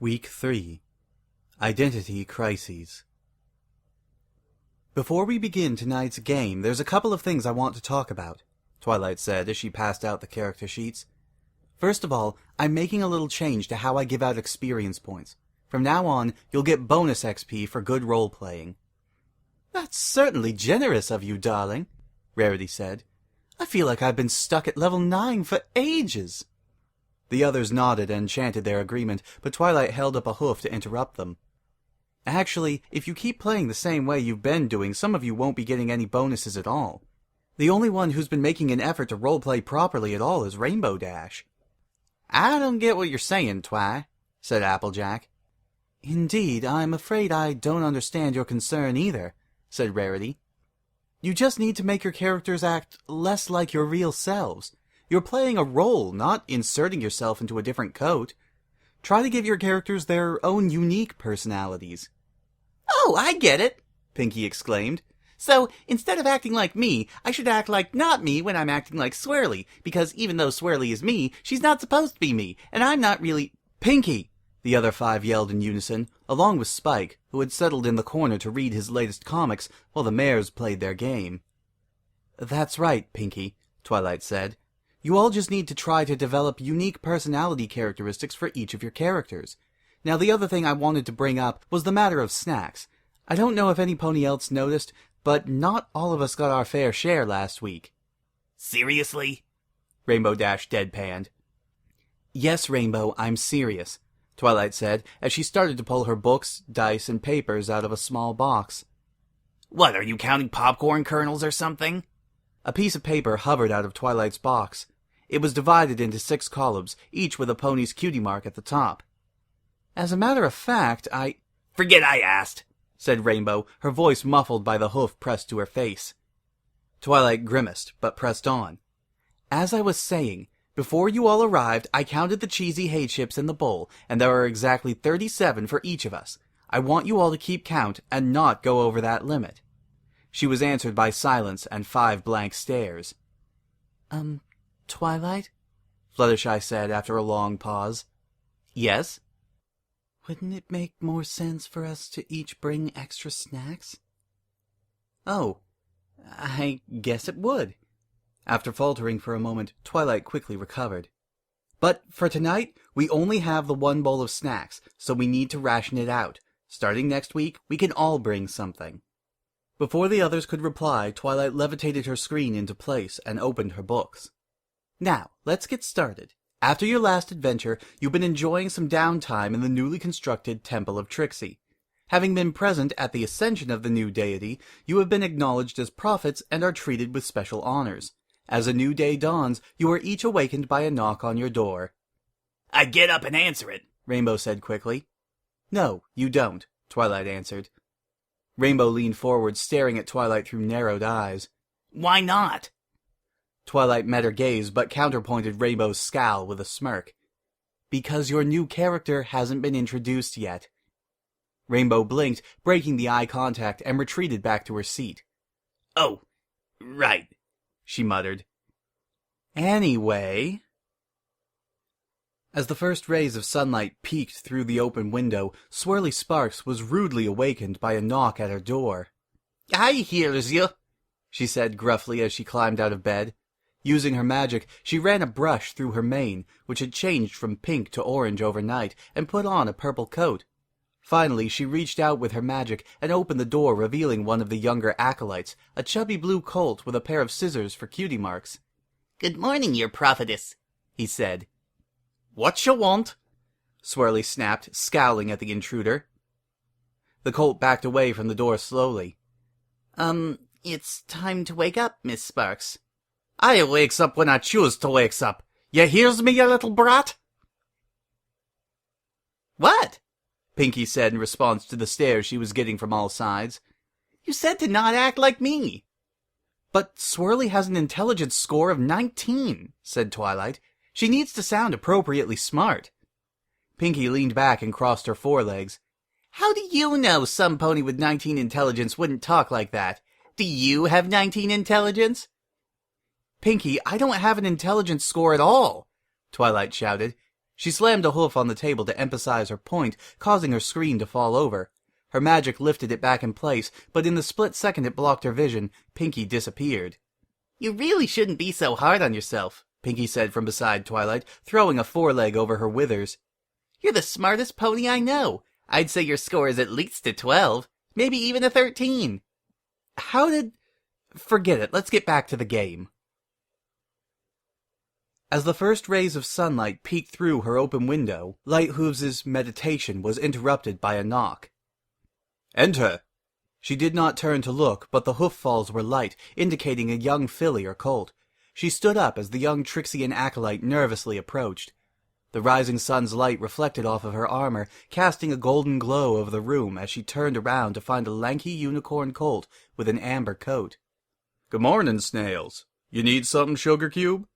Week 3. Identity Crises. Before we begin tonight's game, there's a couple of things I want to talk about, Twilight said as she passed out the character sheets. First of all, I'm making a little change to how I give out experience points. From now on, you'll get bonus XP for good role-playing. That's certainly generous of you, darling, Rarity said. I feel like I've been stuck at level 9 for ages. The others nodded and chanted their agreement, but Twilight held up a hoof to interrupt them. Actually, if you keep playing the same way you've been doing, some of you won't be getting any bonuses at all. The only one who's been making an effort to roleplay properly at all is Rainbow Dash. I don't get what you're saying, Twi, said Applejack. Indeed, I'm afraid I don't understand your concern either, said Rarity. You just need to make your characters act less like your real selves. You're playing a role, not inserting yourself into a different coat. Try to give your characters their own unique personalities. Oh, I get it, Pinky exclaimed. So, instead of acting like me, I should act like not me when I'm acting like Swirly, because even though Swirly is me, she's not supposed to be me, and I'm not really— Pinky! The other 5 yelled in unison, along with Spike, who had settled in the corner to read his latest comics while the mares played their game. That's right, Pinky, Twilight said. You all just need to try to develop unique personality characteristics for each of your characters. Now, the other thing I wanted to bring up was the matter of snacks. I don't know if any pony else noticed, but not all of us got our fair share last week. Seriously? Rainbow Dash deadpanned. Yes, Rainbow, I'm serious, Twilight said, as she started to pull her books, dice, and papers out of a small box. What, are you counting popcorn kernels or something? A piece of paper hovered out of Twilight's box. It was divided into 6 columns, each with a pony's cutie mark at the top. As a matter of fact, Forget I asked, said Rainbow, her voice muffled by the hoof pressed to her face. Twilight grimaced, but pressed on. As I was saying, before you all arrived, I counted the cheesy hay chips in the bowl, and there are exactly 37 for each of us. I want you all to keep count and not go over that limit. She was answered by silence and 5 blank stares. Twilight? Fluttershy said after a long pause. Yes? Wouldn't it make more sense for us to each bring extra snacks? Oh, I guess it would. After faltering for a moment, Twilight quickly recovered. But for tonight, we only have the 1 bowl of snacks, so we need to ration it out. Starting next week, we can all bring something. Before the others could reply, Twilight levitated her screen into place and opened her books. Now, let's get started. After your last adventure, you've been enjoying some downtime in the newly constructed Temple of Trixie. Having been present at the ascension of the new deity, you have been acknowledged as prophets and are treated with special honors. As a new day dawns, you are each awakened by a knock on your door. I get up and answer it, Rainbow said quickly. No, you don't, Twilight answered. Rainbow leaned forward, staring at Twilight through narrowed eyes. Why not? Twilight met her gaze, but counterpointed Rainbow's scowl with a smirk. Because your new character hasn't been introduced yet. Rainbow blinked, breaking the eye contact, and retreated back to her seat. Oh, right, she muttered. Anyway... As the first rays of sunlight peeked through the open window, Swirly Sparks was rudely awakened by a knock at her door. I hears you, she said gruffly as she climbed out of bed. Using her magic, she ran a brush through her mane, which had changed from pink to orange overnight, and put on a purple coat. Finally, she reached out with her magic and opened the door, revealing one of the younger acolytes, a chubby blue colt with a pair of scissors for cutie marks. Good morning, your prophetess, he said. What you want? Swirly snapped, scowling at the intruder. The colt backed away from the door slowly. It's time to wake up, Miss Sparks. I wakes up when I choose to wakes up. You hears me, you little brat? What? Pinky said in response to the stares she was getting from all sides. You said to not act like me. But Swirly has an intelligence score of 19, said Twilight. She needs to sound appropriately smart. Pinky leaned back and crossed her forelegs. How do you know some pony with 19 intelligence wouldn't talk like that? Do you have 19 intelligence? Pinky, I don't have an intelligence score at all, Twilight shouted. She slammed a hoof on the table to emphasize her point, causing her screen to fall over. Her magic lifted it back in place, but in the split second it blocked her vision, Pinky disappeared. You really shouldn't be so hard on yourself, Pinky said from beside Twilight, throwing a foreleg over her withers. You're the smartest pony I know. I'd say your score is at least a 12, maybe even a 13. Forget it, let's get back to the game. As the first rays of sunlight peeked through her open window, Lighthooves' meditation was interrupted by a knock. "Enter!" She did not turn to look, but the hoof falls were light, indicating a young filly or colt. She stood up as the young Trixian acolyte nervously approached. The rising sun's light reflected off of her armor, casting a golden glow over the room as she turned around to find a lanky unicorn colt with an amber coat. "Good morning, Snails. You need something, Sugar Cube?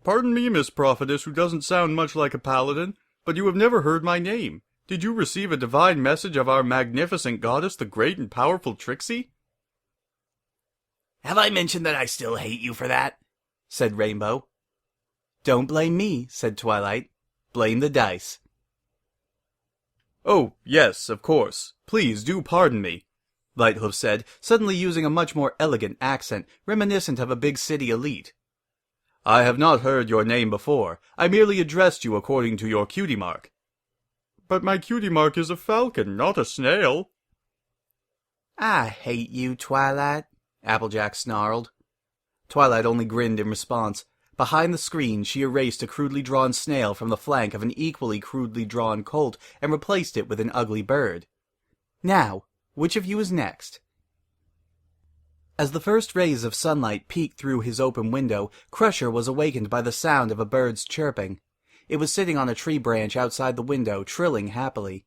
Pardon me, Miss Prophetess, who doesn't sound much like a paladin, but you have never heard my name. Did you receive a divine message of our magnificent goddess, the great and powerful Trixie?" "Have I mentioned that I still hate you for that?" said Rainbow. "Don't blame me," said Twilight. "Blame the dice." "Oh, yes, of course. Please do pardon me," Lighthoof said, suddenly using a much more elegant accent, reminiscent of a big city elite. "I have not heard your name before. I merely addressed you according to your cutie mark." "But my cutie mark is a falcon, not a snail." "I hate you, Twilight," Applejack snarled. Twilight only grinned in response. Behind the screen, she erased a crudely drawn snail from the flank of an equally crudely drawn colt and replaced it with an ugly bird. "Now, which of you is next?" As the first rays of sunlight peeked through his open window, Crusher was awakened by the sound of a bird's chirping. It was sitting on a tree branch outside the window, trilling happily.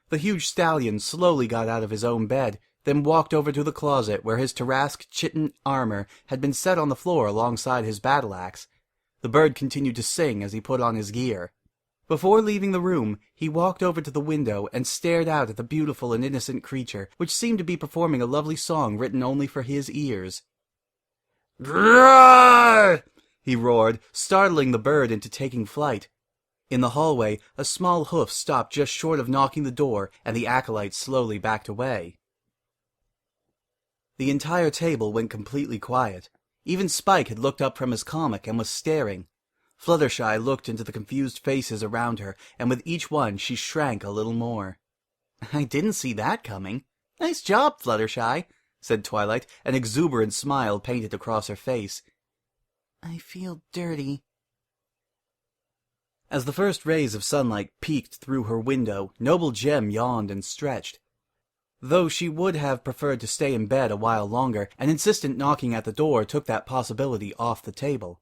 The huge stallion slowly got out of his own bed, then walked over to the closet where his Tarrasque chitin armor had been set on the floor alongside his battle axe. The bird continued to sing as he put on his gear. Before leaving the room, he walked over to the window and stared out at the beautiful and innocent creature, which seemed to be performing a lovely song written only for his ears. "Roar!" he roared, startling the bird into taking flight. In the hallway, a small hoof stopped just short of knocking the door, and the acolyte slowly backed away. The entire table went completely quiet. Even Spike had looked up from his comic and was staring. Fluttershy looked into the confused faces around her, and with each one she shrank a little more. "I didn't see that coming. Nice job, Fluttershy," said Twilight, an exuberant smile painted across her face. "I feel dirty." As the first rays of sunlight peeked through her window, Noble Gem yawned and stretched. Though she would have preferred to stay in bed a while longer, an insistent knocking at the door took that possibility off the table.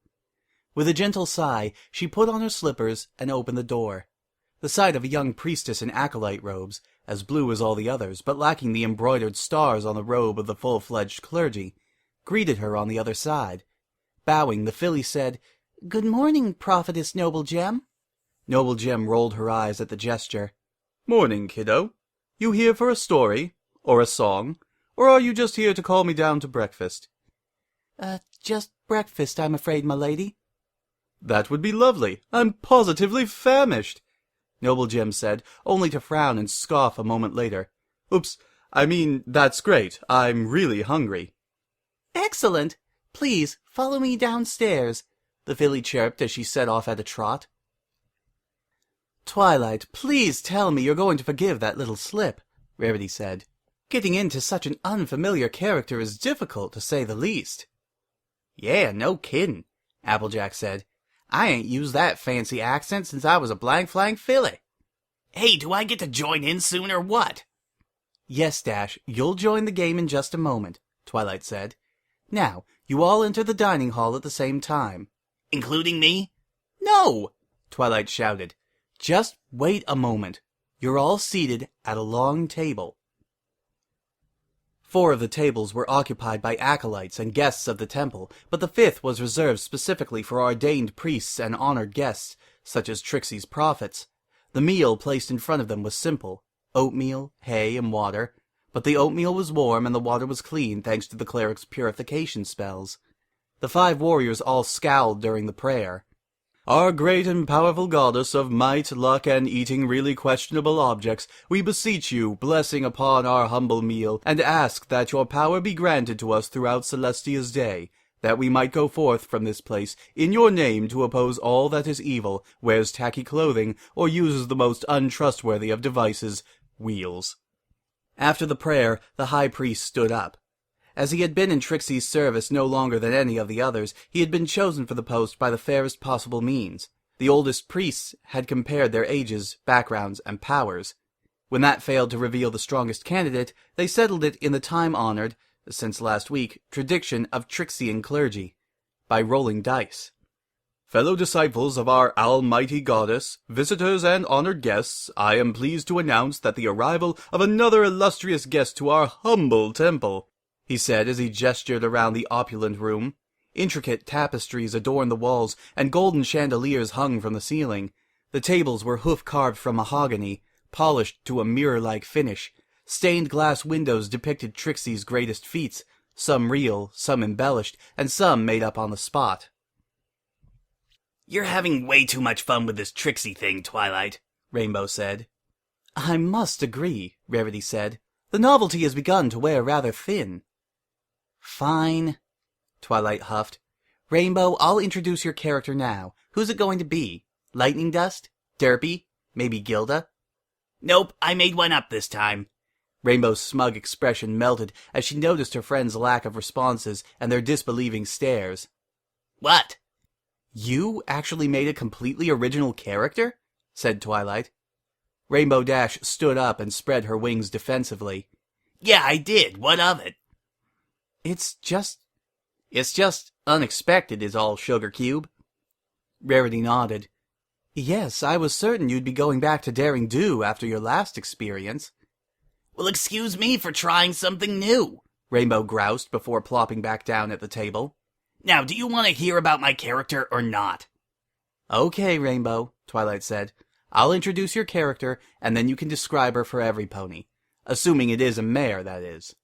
With a gentle sigh, she put on her slippers and opened the door. The sight of a young priestess in acolyte robes, as blue as all the others, but lacking the embroidered stars on the robe of the full-fledged clergy, greeted her on the other side. Bowing, the filly said, "Good morning, Prophetess Noble Gem." Noble Gem rolled her eyes at the gesture. "Morning, kiddo. You here for a story? Or a song? Or are you just here to call me down to breakfast?" Just breakfast, I'm afraid, my lady." "That would be lovely. I'm positively famished," Noble Gem said, only to frown and scoff a moment later. "Oops, I mean, that's great. I'm really hungry." "Excellent. Please, follow me downstairs," the filly chirped as she set off at a trot. "Twilight, please tell me you're going to forgive that little slip," Rarity said. "Getting into such an unfamiliar character is difficult, to say the least." "Yeah, no kiddin'," Applejack said. "I ain't used that fancy accent since I was a blank-flang filly. Hey, do I get to join in soon or what?" "Yes, Dash, you'll join the game in just a moment," Twilight said. "Now, you all enter the dining hall at the same time." "Including me?" "No!" Twilight shouted. "Just wait a moment. You're all seated at a long table." 4 of the tables were occupied by acolytes and guests of the temple, but the 5th was reserved specifically for ordained priests and honored guests, such as Trixie's prophets. The meal placed in front of them was simple: oatmeal, hay, and water, but the oatmeal was warm and the water was clean thanks to the cleric's purification spells. The 5 warriors all scowled during the prayer. Our great and powerful goddess of might, luck, and eating really questionable objects, we beseech you, blessing upon our humble meal, and ask that your power be granted to us throughout Celestia's day, that we might go forth from this place in your name to oppose all that is evil, wears tacky clothing, or uses the most untrustworthy of devices, wheels. After the prayer, the high priest stood up. As he had been in Trixie's service no longer than any of the others, he had been chosen for the post by the fairest possible means. The oldest priests had compared their ages, backgrounds, and powers. When that failed to reveal the strongest candidate, they settled it in the time-honored, since last week, tradition of Trixian clergy, by rolling dice. Fellow disciples of our almighty goddess, visitors and honored guests, I am pleased to announce that the arrival of another illustrious guest to our humble temple, he said as he gestured around the opulent room. Intricate tapestries adorned the walls, and golden chandeliers hung from the ceiling. The tables were hoof-carved from mahogany, polished to a mirror-like finish. Stained glass windows depicted Trixie's greatest feats, some real, some embellished, and some made up on the spot. "You're having way too much fun with this Trixie thing, Twilight," Rainbow said. "I must agree," Rarity said. "The novelty has begun to wear rather thin." "Fine," Twilight huffed. "Rainbow, I'll introduce your character now. Who's it going to be? Lightning Dust? Derpy? Maybe Gilda?" "Nope, I made one up this time." Rainbow's smug expression melted as she noticed her friends' lack of responses and their disbelieving stares. "What?" "You actually made a completely original character?" said Twilight. Rainbow Dash stood up and spread her wings defensively. "Yeah, I did. What of it?" It's just unexpected is all, Sugar Cube." Rarity nodded. "Yes, I was certain you'd be going back to Daring Do after your last experience." "Well, excuse me for trying something new," Rainbow groused before plopping back down at the table. "Now, do you want to hear about my character or not?" "Okay, Rainbow," Twilight said. "I'll introduce your character, and then you can describe her for every pony. Assuming it is a mare, that is."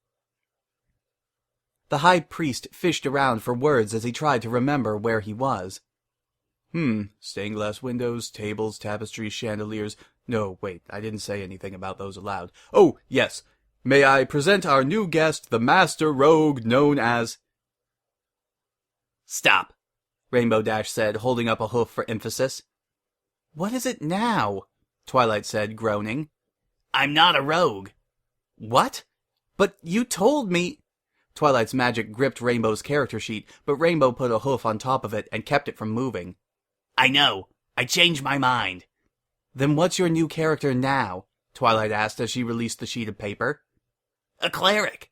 The high priest fished around for words as he tried to remember where he was. Stained glass windows, tables, tapestries, chandeliers. No, wait, I didn't say anything about those aloud. Oh, yes. May I present our new guest, the master rogue known as... "Stop," Rainbow Dash said, holding up a hoof for emphasis. "What is it now?" Twilight said, groaning. "I'm not a rogue." "What? But you told me..." Twilight's magic gripped Rainbow's character sheet, but Rainbow put a hoof on top of it and kept it from moving. "I know. I changed my mind." "Then what's your new character now?" Twilight asked as she released the sheet of paper. "A cleric."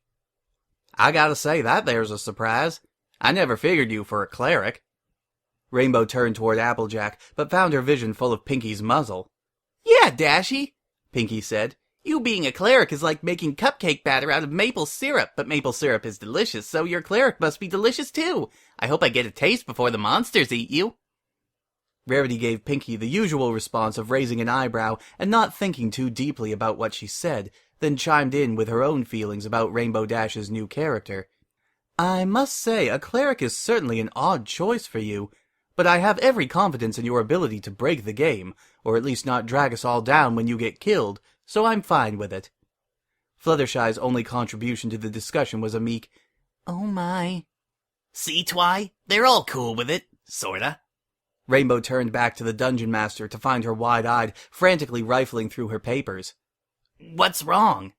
"I gotta say, that there's a surprise. I never figured you for a cleric." Rainbow turned toward Applejack, but found her vision full of Pinky's muzzle. "Yeah, Dashy," Pinky said. "You being a cleric is like making cupcake batter out of maple syrup, but maple syrup is delicious, so your cleric must be delicious too. I hope I get a taste before the monsters eat you." Rarity gave Pinky the usual response of raising an eyebrow and not thinking too deeply about what she said, then chimed in with her own feelings about Rainbow Dash's new character. "I must say, a cleric is certainly an odd choice for you, but I have every confidence in your ability to break the game, or at least not drag us all down when you get killed, so I'm fine with it." Fluttershy's only contribution to the discussion was a meek, "Oh my." "See, Twi? They're all cool with it, sorta." Rainbow turned back to the dungeon master to find her wide-eyed, frantically rifling through her papers. "What's wrong?"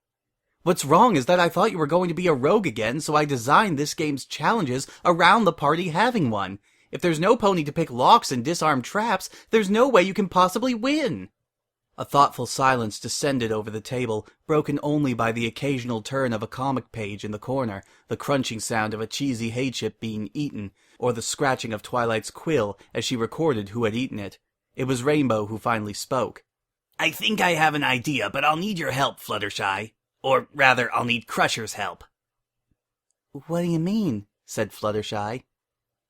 "What's wrong is that I thought you were going to be a rogue again, so I designed this game's challenges around the party having one. If there's no pony to pick locks and disarm traps, there's no way you can possibly win." A thoughtful silence descended over the table, broken only by the occasional turn of a comic page in the corner, the crunching sound of a cheesy hay chip being eaten, or the scratching of Twilight's quill as she recorded who had eaten it. It was Rainbow who finally spoke. "I think I have an idea, but I'll need your help, Fluttershy. Or rather, I'll need Crusher's help." "What do you mean?" said Fluttershy.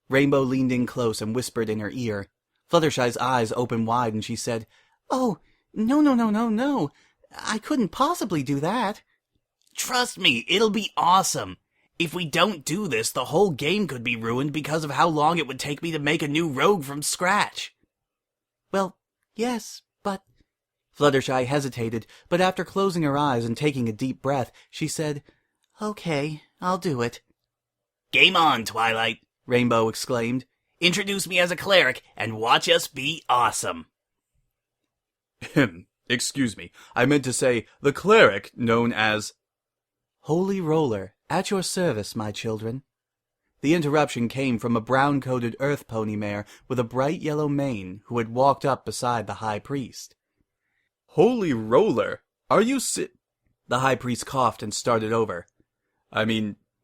Rainbow leaned in close and whispered in her ear. Fluttershy's eyes opened wide and she said, "Oh, no. I couldn't possibly do that." "Trust me, it'll be awesome. If we don't do this, the whole game could be ruined because of how long it would take me to make a new rogue from scratch." Well, yes, but... Fluttershy hesitated, but after closing her eyes and taking a deep breath, she said, "Okay, I'll do it." Game on, Twilight, Rainbow exclaimed. Introduce me as a cleric, and watch us be awesome. Excuse me, I meant to say the cleric known as... Holy Roller, at your service, my children. The interruption came from a brown-coated earth pony mare with a bright yellow mane who had walked up beside the high priest. Holy Roller, are you The high priest coughed and started over.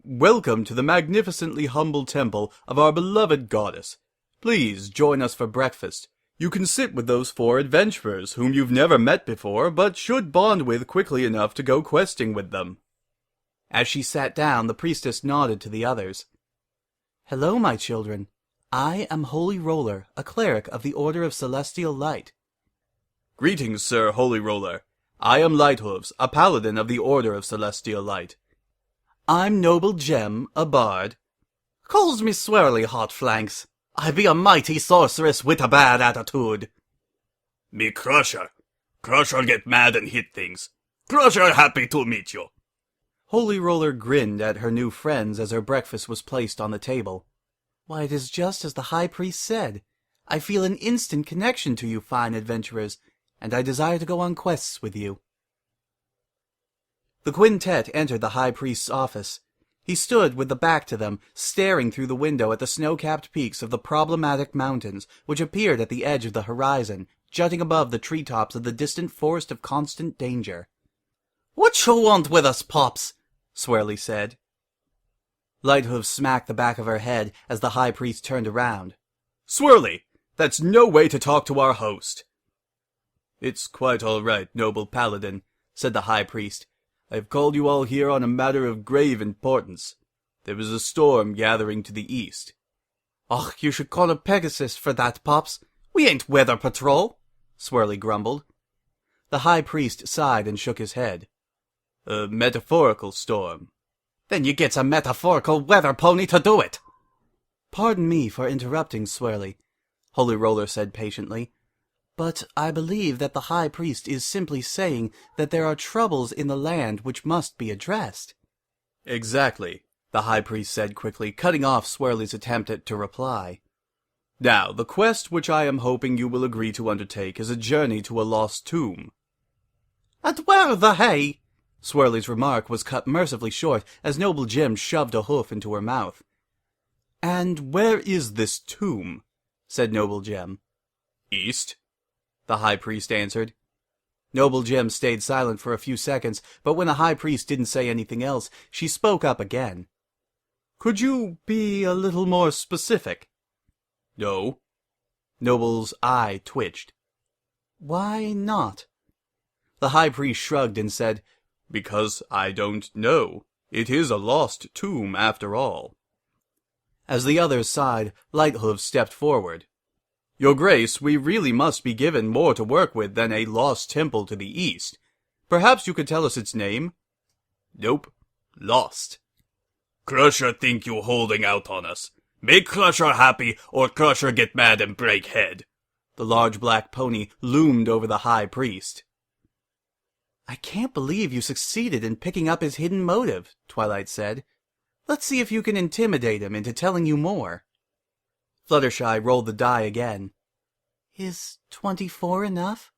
Welcome to the magnificently humble temple of our beloved goddess. Please join us for breakfast. You can sit with those 4 adventurers whom you've never met before, but should bond with quickly enough to go questing with them. As she sat down, the priestess nodded to the others. Hello, my children. I am Holy Roller, a cleric of the Order of Celestial Light. Greetings, Sir Holy Roller. I am Lighthooves, a paladin of the Order of Celestial Light. I'm Noble Gem, a bard. Calls me Swirly Hot Flanks. I be a mighty sorceress with a bad attitude. Me Crusher. Crusher get mad and hit things. Crusher happy to meet you. Holy Roller grinned at her new friends as her breakfast was placed on the table. Why, it is just as the high priest said. I feel an instant connection to you fine adventurers, and I desire to go on quests with you. The quintet entered the high priest's office. He stood with the back to them, staring through the window at the snow-capped peaks of the problematic mountains, which appeared at the edge of the horizon, jutting above the treetops of the distant forest of constant danger. "What you want with us, Pops?" Swirly said. Lighthoof smacked the back of her head as the high priest turned around. "Swirly, that's no way to talk to our host." "It's quite all right, noble paladin," said the high priest. "I have called you all here on a matter of grave importance. There is a storm gathering to the east." "Och, you should call a Pegasus for that, Pops. We ain't weather patrol," Swirly grumbled. The high priest sighed and shook his head. "A metaphorical storm." "Then you gets a metaphorical weather pony to do it." "Pardon me for interrupting, Swirly," Holy Roller said patiently. "But I believe that the high priest is simply saying that there are troubles in the land which must be addressed." "Exactly," the high priest said quickly, cutting off Swirly's attempt to reply. "Now, the quest which I am hoping you will agree to undertake is a journey to a lost tomb." "And where the hay?" Swirly's remark was cut mercifully short as Noble Jim shoved a hoof into her mouth. "And where is this tomb?" said Noble Jim. "East," the high priest answered. Noble Jim stayed silent for a few seconds, but when the high priest didn't say anything else, she spoke up again. "Could you be a little more specific?" "No." Noble's eye twitched. "Why not?" The high priest shrugged and said, "Because I don't know. It is a lost tomb, after all." As the others sighed, Lighthoof stepped forward. "Your Grace, we really must be given more to work with than a lost temple to the east. Perhaps you could tell us its name?" "Nope. Lost." Crusher think you holding out on us. Make Crusher happy, or Crusher get mad and break head. The large black pony loomed over the high priest. "I can't believe you succeeded in picking up his hidden motive," Twilight said. "Let's see if you can intimidate him into telling you more." Fluttershy rolled the die again. "Is 24 enough?"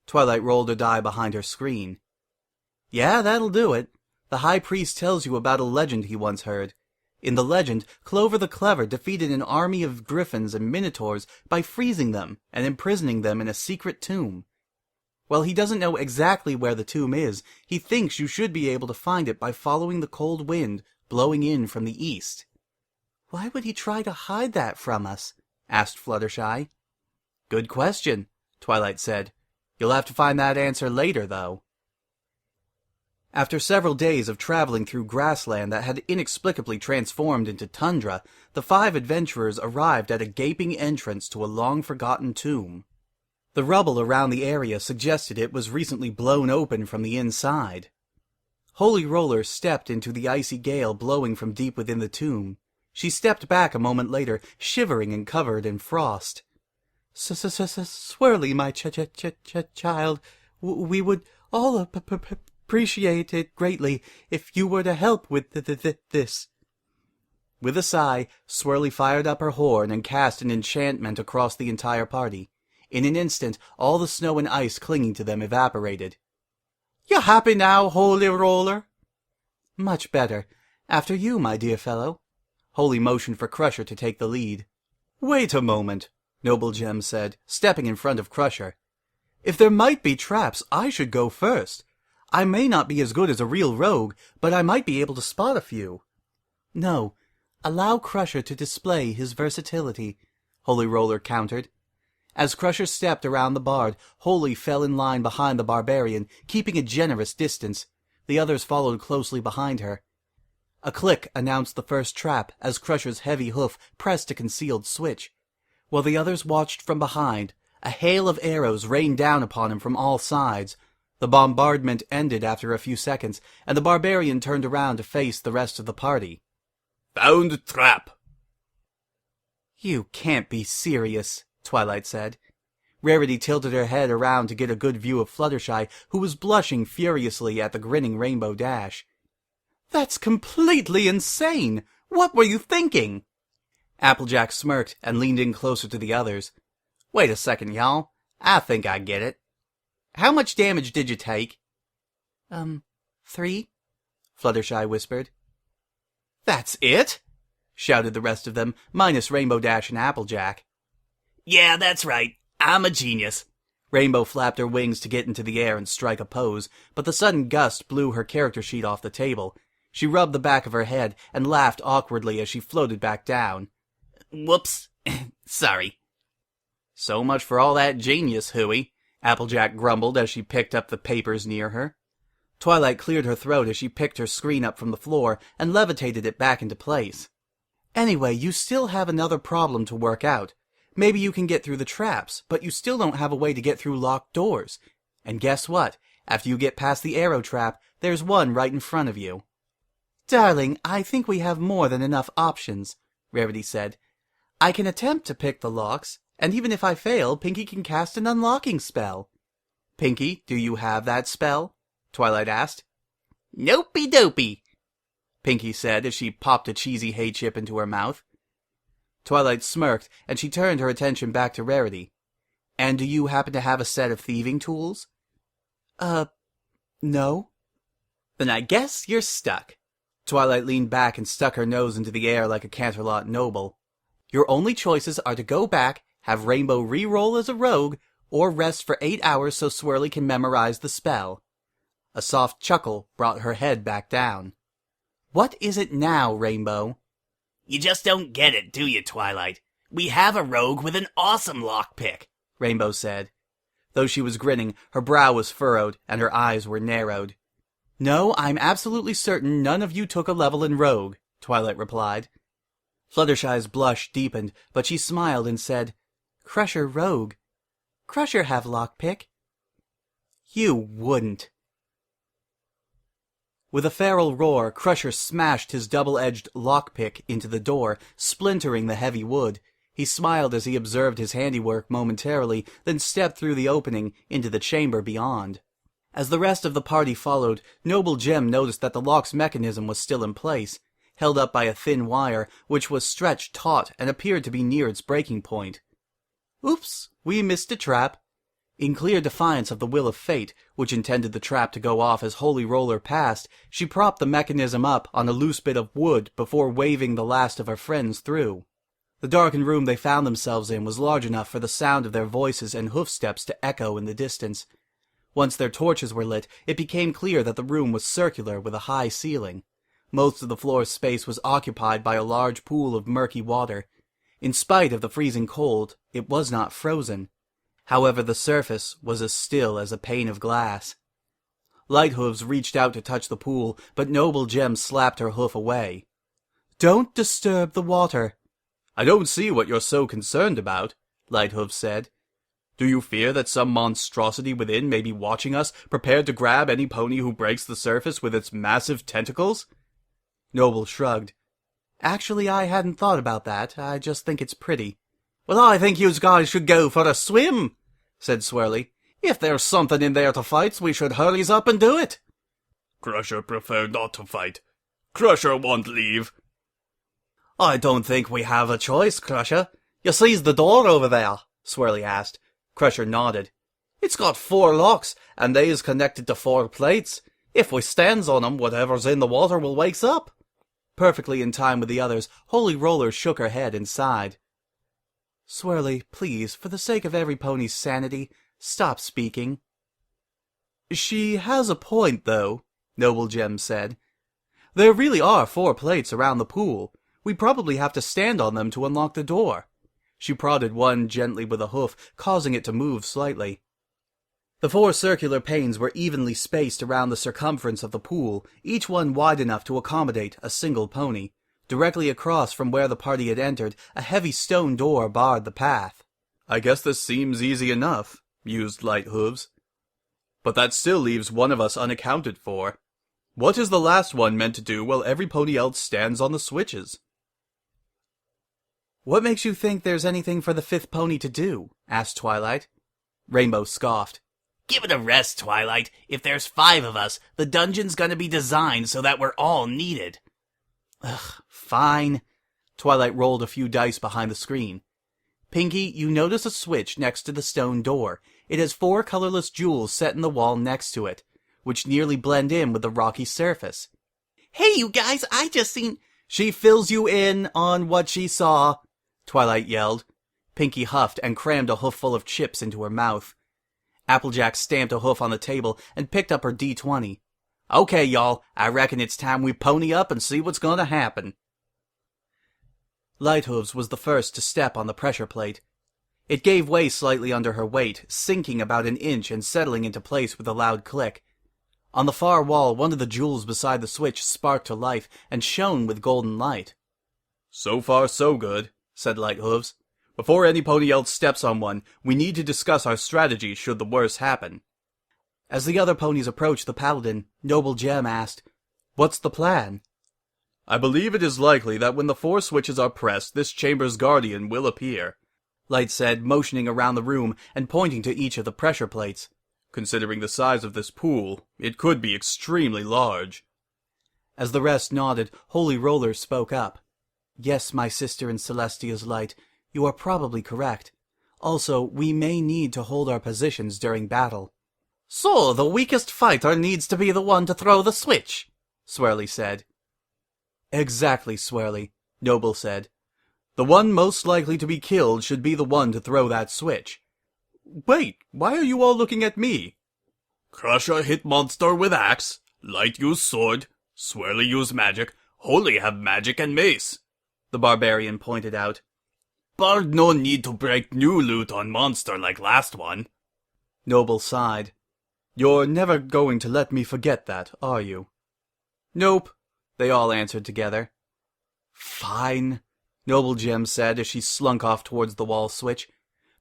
Twilight rolled a die behind her screen. "Yeah, that'll do it. The high priest tells you about a legend he once heard. In the legend, Clover the Clever defeated an army of griffins and minotaurs by freezing them and imprisoning them in a secret tomb. While he doesn't know exactly where the tomb is, he thinks you should be able to find it by following the cold wind blowing in from the east." "Why would he try to hide that from us?" asked Fluttershy. "Good question," Twilight said. "You'll have to find that answer later, though." After several days of traveling through grassland that had inexplicably transformed into tundra, the 5 adventurers arrived at a gaping entrance to a long-forgotten tomb. The rubble around the area suggested it was recently blown open from the inside. Holy Roller stepped into the icy gale blowing from deep within the tomb. She stepped back a moment later, shivering and covered in frost. Swirly, my child, we would all appreciate it greatly if you were to help with this. With a sigh, Swirly fired up her horn and cast an enchantment across the entire party. In an instant, all the snow and ice clinging to them evaporated. You happy now, Holy Roller? Much better. After you, my dear fellow. Holy motioned for Crusher to take the lead. Wait a moment, Noble Gem said, stepping in front of Crusher. If there might be traps, I should go first. I may not be as good as a real rogue, but I might be able to spot a few. No, allow Crusher to display his versatility, Holy Roller countered. As Crusher stepped around the bard, Holy fell in line behind the barbarian, keeping a generous distance. The others followed closely behind her. A click announced the first trap as Crusher's heavy hoof pressed a concealed switch. While the others watched from behind, a hail of arrows rained down upon him from all sides. The bombardment ended after a few seconds, and the barbarian turned around to face the rest of the party. Found trap. You can't be serious, Twilight said. Rarity tilted her head around to get a good view of Fluttershy, who was blushing furiously at the grinning Rainbow Dash. That's completely insane! What were you thinking? Applejack smirked and leaned in closer to the others. Wait a second, y'all. I think I get it. How much damage did you take? 3, Fluttershy whispered. That's it? Shouted the rest of them, minus Rainbow Dash and Applejack. Yeah, that's right. I'm a genius. Rainbow flapped her wings to get into the air and strike a pose, but the sudden gust blew her character sheet off the table. She rubbed the back of her head and laughed awkwardly as she floated back down. Whoops. Sorry. So much for all that genius, hooey, Applejack grumbled as she picked up the papers near her. Twilight cleared her throat as she picked her screen up from the floor and levitated it back into place. Anyway, you still have another problem to work out. Maybe you can get through the traps, but you still don't have a way to get through locked doors. And guess what? After you get past the arrow trap, there's one right in front of you. Darling, I think we have more than enough options, Rarity said. I can attempt to pick the locks, and even if I fail, Pinky can cast an unlocking spell. Pinky, do you have that spell? Twilight asked. Nopey dopey, Pinky said as she popped a cheesy hay chip into her mouth. Twilight smirked, and she turned her attention back to Rarity. And do you happen to have a set of thieving tools? No. Then I guess you're stuck. Twilight leaned back and stuck her nose into the air like a Canterlot noble. Your only choices are to go back, have Rainbow re-roll as a rogue, or rest for 8 hours so Swirly can memorize the spell. A soft chuckle brought her head back down. What is it now, Rainbow? You just don't get it, do you, Twilight? We have a rogue with an awesome lockpick, Rainbow said. Though she was grinning, her brow was furrowed and her eyes were narrowed. No, I'm absolutely certain none of you took a level in rogue, Twilight replied. Fluttershy's blush deepened, but she smiled and said, Crusher rogue. Crusher have lockpick. You wouldn't. With a feral roar, Crusher smashed his double-edged lockpick into the door, splintering the heavy wood. He smiled as he observed his handiwork momentarily, then stepped through the opening into the chamber beyond. As the rest of the party followed, Noble Gem noticed that the lock's mechanism was still in place, held up by a thin wire, which was stretched taut and appeared to be near its breaking point. Oops, we missed a trap. In clear defiance of the will of fate, which intended the trap to go off as Holy Roller passed, she propped the mechanism up on a loose bit of wood before waving the last of her friends through. The darkened room they found themselves in was large enough for the sound of their voices and hoofsteps to echo in the distance. Once their torches were lit, it became clear that the room was circular with a high ceiling. Most of the floor's space was occupied by a large pool of murky water. In spite of the freezing cold, it was not frozen. However, the surface was as still as a pane of glass. Lighthooves reached out to touch the pool, but Noble Gem slapped her hoof away. Don't disturb the water. I don't see what you're so concerned about, Lighthooves said. Do you fear that some monstrosity within may be watching us, prepared to grab any pony who breaks the surface with its massive tentacles? Noble shrugged. Actually, I hadn't thought about that. I just think it's pretty. Well, I think you guys should go for a swim, said Swirly. If there's something in there to fight, we should hurry up and do it. Crusher prefer not to fight. Crusher won't leave. I don't think we have a choice, Crusher. You sees the door over there? Swirly asked. Crusher nodded. It's got 4 locks, and they is connected to 4 plates. If we stands on 'em, whatever's in the water will wakes up. Perfectly in time with the others, Holy Roller shook her head and sighed. Swirly, please, for the sake of every pony's sanity, stop speaking. She has a point, though, Noble Gem said. There really are 4 plates around the pool. We probably have to stand on them to unlock the door. She prodded one gently with a hoof, causing it to move slightly. The 4 circular panes were evenly spaced around the circumference of the pool, each one wide enough to accommodate a single pony. Directly across from where the party had entered, a heavy stone door barred the path. I guess this seems easy enough, mused Light Hooves. But that still leaves one of us unaccounted for. What is the last one meant to do while every pony else stands on the switches? What makes you think there's anything for the 5th pony to do? Asked Twilight. Rainbow scoffed. Give it a rest, Twilight. If there's 5 of us, the dungeon's gonna be designed so that we're all needed. Ugh, fine. Twilight rolled a few dice behind the screen. Pinky, you notice a switch next to the stone door. It has 4 colorless jewels set in the wall next to it, which nearly blend in with the rocky surface. Hey, you guys, I just seen... She fills you in on what she saw, Twilight yelled. Pinky huffed and crammed a hoofful of chips into her mouth. Applejack stamped a hoof on the table and picked up her D20. Okay, y'all, I reckon it's time we pony up and see what's gonna happen. Lighthooves was the first to step on the pressure plate. It gave way slightly under her weight, sinking about an inch and settling into place with a loud click. On the far wall, one of the jewels beside the switch sparked to life and shone with golden light. So far so good, said Lighthooves. Before any pony else steps on one, we need to discuss our strategy should the worst happen. As the other ponies approached the paladin, Noble Gem asked, What's the plan? I believe it is likely that when the 4 switches are pressed, this chamber's guardian will appear, Light said, motioning around the room and pointing to each of the pressure plates. Considering the size of this pool, it could be extremely large. As the rest nodded, Holy Roller spoke up. Yes, my sister in Celestia's light, you are probably correct. Also, we may need to hold our positions during battle. So, the weakest fighter needs to be the one to throw the switch, Swirly said. Exactly, Swirly, Noble said. The one most likely to be killed should be the one to throw that switch. Wait, why are you all looking at me? Crusher hit monster with axe, Light use sword, Swirly use magic, Holy have magic and mace, the barbarian pointed out. But no need to break new loot on monster like last one. Noble sighed. You're never going to let me forget that, are you? Nope, they all answered together. Fine, Noble Gem said as she slunk off towards the wall switch.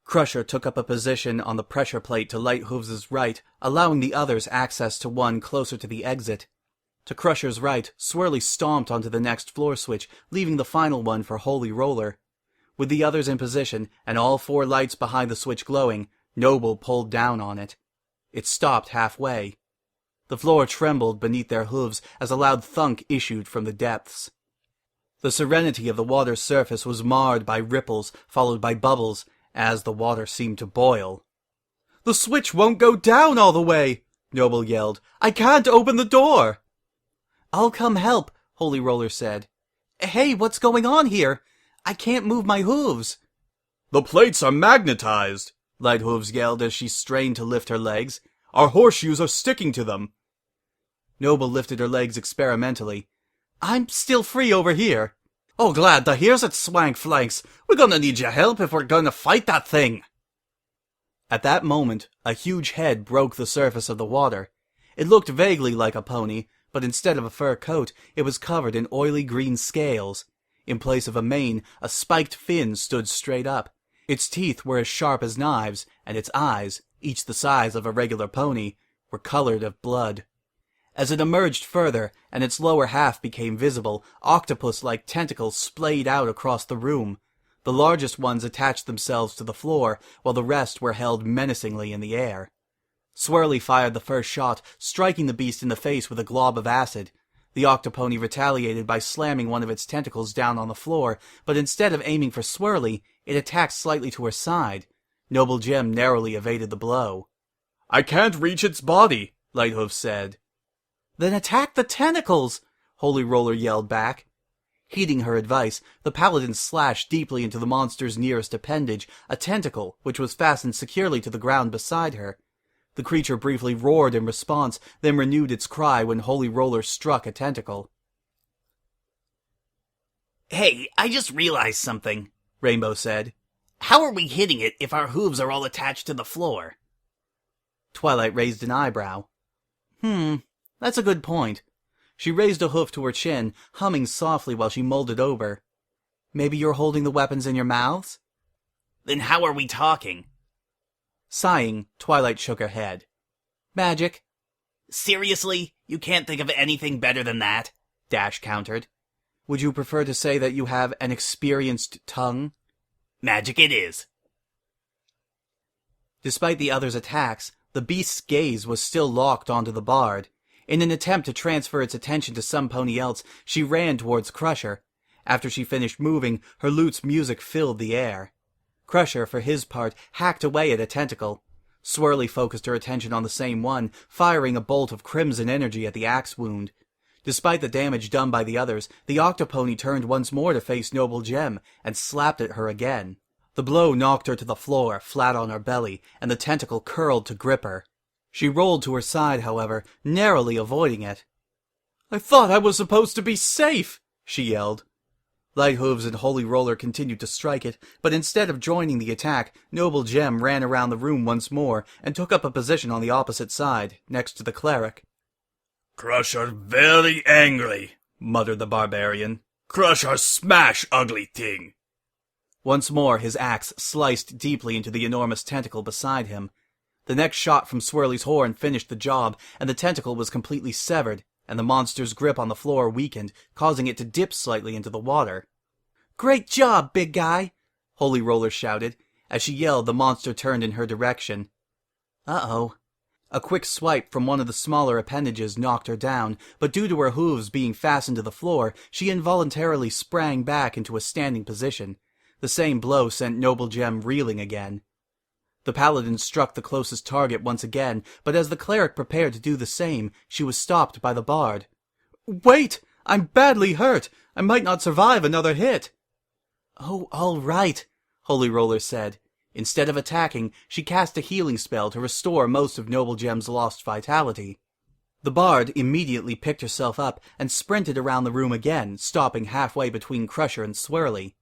Crusher took up a position on the pressure plate to Lighthooves' right, allowing the others access to one closer to the exit. To Crusher's right, Swirly stomped onto the next floor switch, leaving the final one for Holy Roller. With the others in position, and all 4 lights behind the switch glowing, Noble pulled down on it. It stopped halfway. The floor trembled beneath their hooves as a loud thunk issued from the depths. The serenity of the water's surface was marred by ripples, followed by bubbles, as the water seemed to boil. The switch won't go down all the way, Noble yelled. I can't open the door. I'll come help, Holy Roller said. Hey, what's going on here? I can't move my hooves. The plates are magnetized, Lighthooves yelled as she strained to lift her legs. Our horseshoes are sticking to them. Noble lifted her legs experimentally. I'm still free over here. Oh, glad to hear's it, Swank Flanks. We're gonna need your help if we're gonna fight that thing. At that moment, a huge head broke the surface of the water. It looked vaguely like a pony, but instead of a fur coat, it was covered in oily green scales. In place of a mane, a spiked fin stood straight up. Its teeth were as sharp as knives, and its eyes, each the size of a regular pony, were colored of blood. As it emerged further, and its lower half became visible, octopus-like tentacles splayed out across the room. The largest ones attached themselves to the floor, while the rest were held menacingly in the air. Swirly fired the first shot, striking the beast in the face with a glob of acid. The octopony retaliated by slamming one of its tentacles down on the floor, but instead of aiming for Swirly, it attacked slightly to her side. Noble Gem narrowly evaded the blow. I can't reach its body, Lighthoof said. Then attack the tentacles, Holy Roller yelled back. Heeding her advice, the paladin slashed deeply into the monster's nearest appendage, a tentacle, which was fastened securely to the ground beside her. The creature briefly roared in response, then renewed its cry when Holy Roller struck a tentacle. Hey, I just realized something, Rainbow said. How are we hitting it if our hooves are all attached to the floor? Twilight raised an eyebrow. That's a good point. She raised a hoof to her chin, humming softly while she mulled it over. Maybe you're holding the weapons in your mouths? Then how are we talking? Sighing, Twilight shook her head. Magic. Seriously? You can't think of anything better than that? Dash countered. Would you prefer to say that you have an experienced tongue? Magic it is. Despite the other's attacks, the beast's gaze was still locked onto the bard. In an attempt to transfer its attention to some pony else, she ran towards Crusher. After she finished moving, her lute's music filled the air. Crusher, for his part, hacked away at a tentacle. Swirly focused her attention on the same one, firing a bolt of crimson energy at the axe wound. Despite the damage done by the others, the octopony turned once more to face Noble Gem, and slapped at her again. The blow knocked her to the floor, flat on her belly, and the tentacle curled to grip her. She rolled to her side, however, narrowly avoiding it. "I thought I was supposed to be safe!" she yelled. Lighthooves and Holy Roller continued to strike it, but instead of joining the attack, Noble Gem ran around the room once more, and took up a position on the opposite side, next to the cleric. Crusher very angry, muttered the barbarian. Crusher smash ugly thing. Once more his axe sliced deeply into the enormous tentacle beside him. The next shot from Swirly's horn finished the job, and the tentacle was completely severed, and the monster's grip on the floor weakened, causing it to dip slightly into the water. "Great job, big guy!" Holy Roller shouted. As she yelled, the monster turned in her direction. Uh-oh. A quick swipe from one of the smaller appendages knocked her down, but due to her hooves being fastened to the floor, she involuntarily sprang back into a standing position. The same blow sent Noble Gem reeling again. The paladin struck the closest target once again, but as the cleric prepared to do the same, she was stopped by the bard. "Wait! I'm badly hurt! I might not survive another hit!" "Oh, all right," Holy Roller said. Instead of attacking, she cast a healing spell to restore most of Noble Gem's lost vitality. The bard immediately picked herself up and sprinted around the room again, stopping halfway between Crusher and Swirly.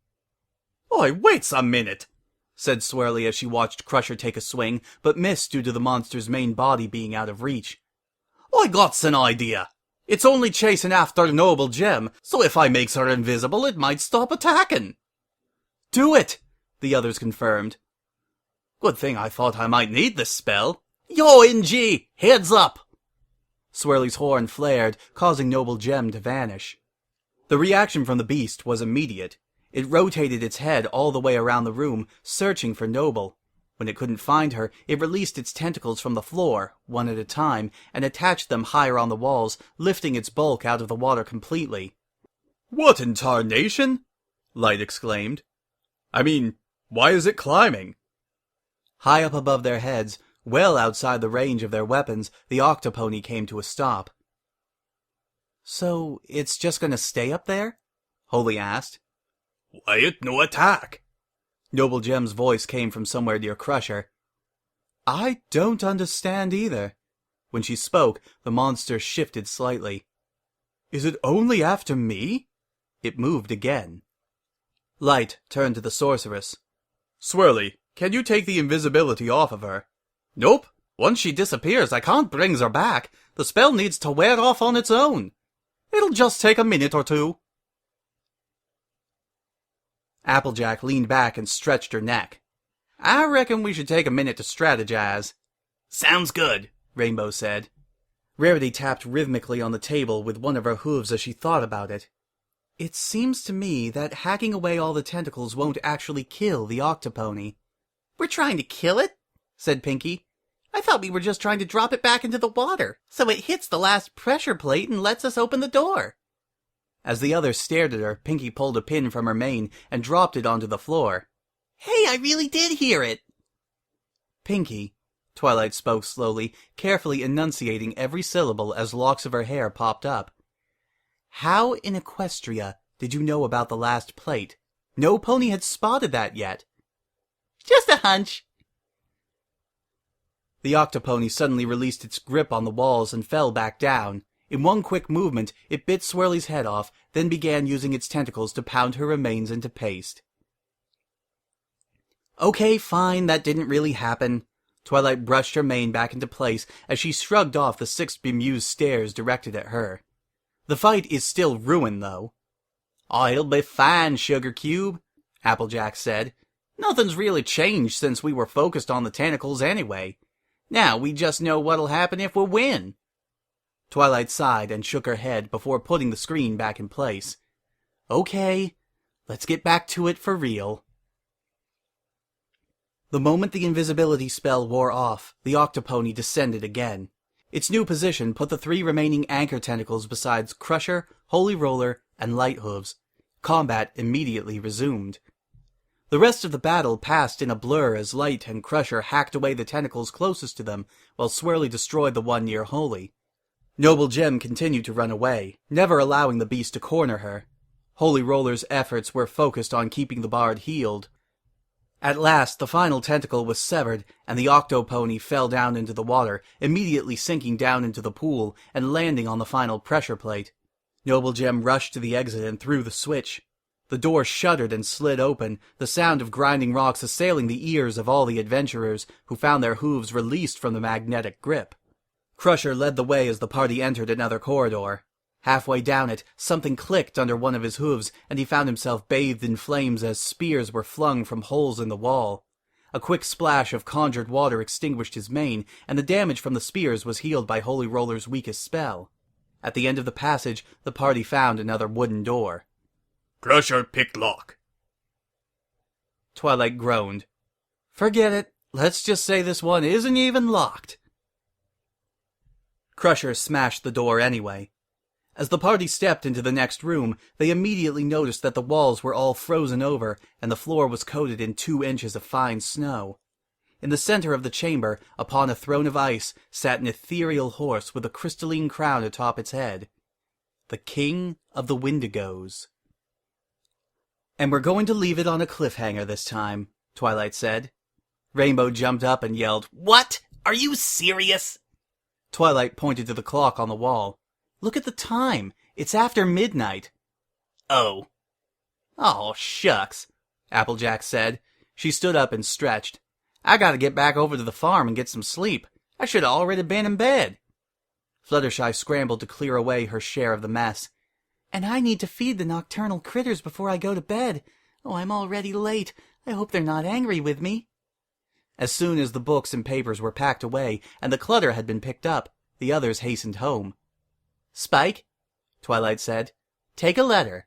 "Oi, wait a minute," said Swirly as she watched Crusher take a swing, but missed due to the monster's main body being out of reach. "I got an idea. It's only chasing after Noble Gem, so if I makes her invisible, it might stop attacking." "Do it!" the others confirmed. "Good thing I thought I might need this spell. Yo, NG, heads up!" Swirly's horn flared, causing Noble Gem to vanish. The reaction from the beast was immediate. It rotated its head all the way around the room, searching for Noble. When it couldn't find her, it released its tentacles from the floor, one at a time, and attached them higher on the walls, lifting its bulk out of the water completely. "What in tarnation?" Light exclaimed. "I mean, why is it climbing?" High up above their heads, well outside the range of their weapons, the octopony came to a stop. "So, it's just gonna stay up there?" Holy asked. "Why it no attack?" Noble Gem's voice came from somewhere near Crusher. "I don't understand either." When she spoke, the monster shifted slightly. "Is it only after me?" It moved again. Light turned to the sorceress. "Swirly, can you take the invisibility off of her?" "Nope. Once she disappears, I can't bring her back. The spell needs to wear off on its own. It'll just take a minute or two." Applejack leaned back and stretched her neck. "I reckon we should take a minute to strategize." "Sounds good," Rainbow said. Rarity tapped rhythmically on the table with one of her hooves as she thought about it. It seems to me that hacking away all the tentacles won't actually kill the octopony. We're trying to kill it? Said Pinky. I thought we were just trying to drop it back into the water, so it hits the last pressure plate and lets us open the door. As the others stared at her, Pinky pulled a pin from her mane and dropped it onto the floor. Hey, I really did hear it! Pinky, Twilight spoke slowly, carefully enunciating every syllable as locks of her hair popped up. How in Equestria did you know about the last plate? No pony had spotted that yet. Just a hunch. The octopony suddenly released its grip on the walls and fell back down. In one quick movement, it bit Swirly's head off, then began using its tentacles to pound her remains into paste. Okay, fine, that didn't really happen. Twilight brushed her mane back into place as she shrugged off the 6 bemused stares directed at her. The fight is still ruined, though. Oh, it'll be fine, Sugar Cube, Applejack said. Nothing's really changed since we were focused on the tentacles anyway. Now we just know what'll happen if we win. Twilight sighed and shook her head before putting the screen back in place. Okay, let's get back to it for real. The moment the invisibility spell wore off, the octopony descended again. Its new position put the 3 remaining anchor tentacles besides Crusher, Holy Roller, and Light Hooves. Combat immediately resumed. The rest of the battle passed in a blur as Light and Crusher hacked away the tentacles closest to them, while Swirly destroyed the one near Holy. Noble Gem continued to run away, never allowing the beast to corner her. Holy Roller's efforts were focused on keeping the bard healed. At last, the final tentacle was severed, and the octopony fell down into the water, immediately sinking down into the pool and landing on the final pressure plate. Noble Gem rushed to the exit and threw the switch. The door shuddered and slid open, the sound of grinding rocks assailing the ears of all the adventurers who found their hooves released from the magnetic grip. Crusher led the way as the party entered another corridor. Halfway down it, something clicked under one of his hooves, and he found himself bathed in flames as spears were flung from holes in the wall. A quick splash of conjured water extinguished his mane, and the damage from the spears was healed by Holy Roller's weakest spell. At the end of the passage, the party found another wooden door. Crusher picked lock. Twilight groaned. Forget it. Let's just say this one isn't even locked. Crusher smashed the door anyway. As the party stepped into the next room, they immediately noticed that the walls were all frozen over and the floor was coated in 2 inches of fine snow. In the center of the chamber, upon a throne of ice, sat an ethereal horse with a crystalline crown atop its head. The King of the Wendigos. And we're going to leave it on a cliffhanger this time, Twilight said. Rainbow jumped up and yelled, What? Are you serious? Twilight pointed to the clock on the wall. Look at the time. It's after midnight. Oh. Oh, shucks, Applejack said. She stood up and stretched. I gotta get back over to the farm and get some sleep. I should have already been in bed. Fluttershy scrambled to clear away her share of the mess. And I need to feed the nocturnal critters before I go to bed. Oh, I'm already late. I hope they're not angry with me. As soon as the books and papers were packed away and the clutter had been picked up, the others hastened home. Spike, Twilight said, take a letter.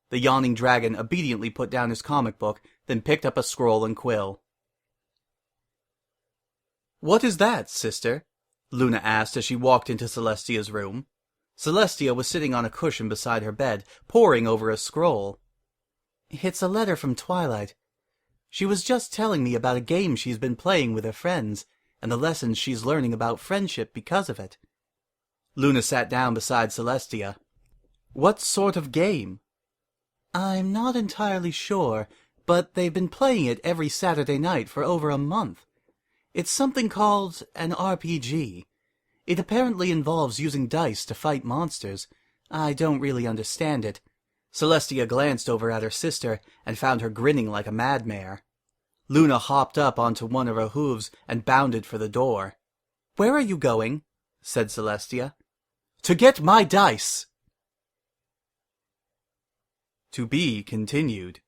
The yawning dragon obediently put down his comic book, then picked up a scroll and quill. What is that, sister? Luna asked as she walked into Celestia's room. Celestia was sitting on a cushion beside her bed, poring over a scroll. It's a letter from Twilight. She was just telling me about a game she's been playing with her friends, and the lessons she's learning about friendship because of it. Luna sat down beside Celestia. What sort of game? I'm not entirely sure, but they've been playing it every Saturday night for over a month. It's something called an RPG. It apparently involves using dice to fight monsters. I don't really understand it. Celestia glanced over at her sister and found her grinning like a madmare. Luna hopped up onto one of her hooves and bounded for the door. Where are you going? Said Celestia. To get my dice! To be continued.